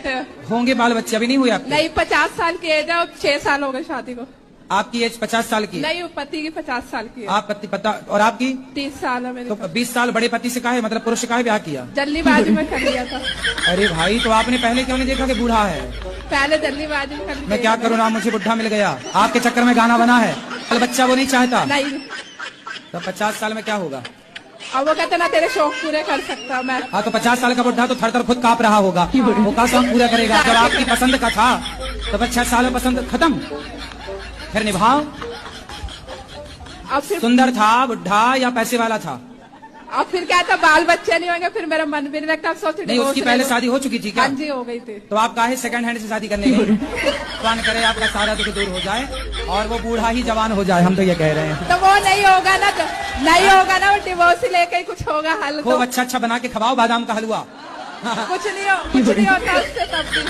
बेटे हैं। होंगे बाल बच्चे, अभी नहीं हुए आपके? नहीं, 50 साल की एज है, अब 6 साल हो गए शादी को। आपकी एज 50 साल की? नहीं, पति की 50 साल की है। आप पति पता, और आपकी? 30 साल है मेरी। तो 20 साल बड़े पति से काहे, मतलब पुरुष से काहे ब्याह किया? जल्दीबाजी में कर लिया था। अरे भाई, तो आपने पहले क्यों नहीं देखा कि बूढ़ा है? पहले जल्दीबाजी में कर लिया। मैं क्या करूँ ना, मुझे बुढ़ा मिल गया। आपके चक्कर में गाना बना है, कल बच्चा वो नहीं चाहता। नहीं, तो 50 साल में क्या होगा? अब वो कहते ना तेरे शौक पूरे कर सकता मैं। हाँ, तो 50 साल का बुढ़ा तो थर थर खुद कांप रहा होगा, वो का शौक पूरा करेगा? जब आपकी पसंद का था तो 50 साल में पसंद खत्म, फिर निभाओ। अब फिर सुंदर था बुढ़ा या पैसे वाला था? अब फिर क्या था, बाल बच्चे नहीं होंगे, फिर मेरा मन भी नहीं लगता। अब सोच नहीं, उसकी पहले शादी हो चुकी थी क्या? हाँ जी, हो गई थी। तो आप काहे सेकंड हैंड से शादी करने गए? भगवान करे आपका सारा दुख दूर हो जाए और वो बूढ़ा ही जवान हो जाए, हम तो ये कह रहे हैं। तो वो नहीं होगा ना, तो नहीं होगा ना, वो डिवोर्स लेके ही कुछ होगा हल। खूब अच्छा अच्छा बना के खवाओ बादाम का हलवा। कुछ नहीं होता उससे तब भी।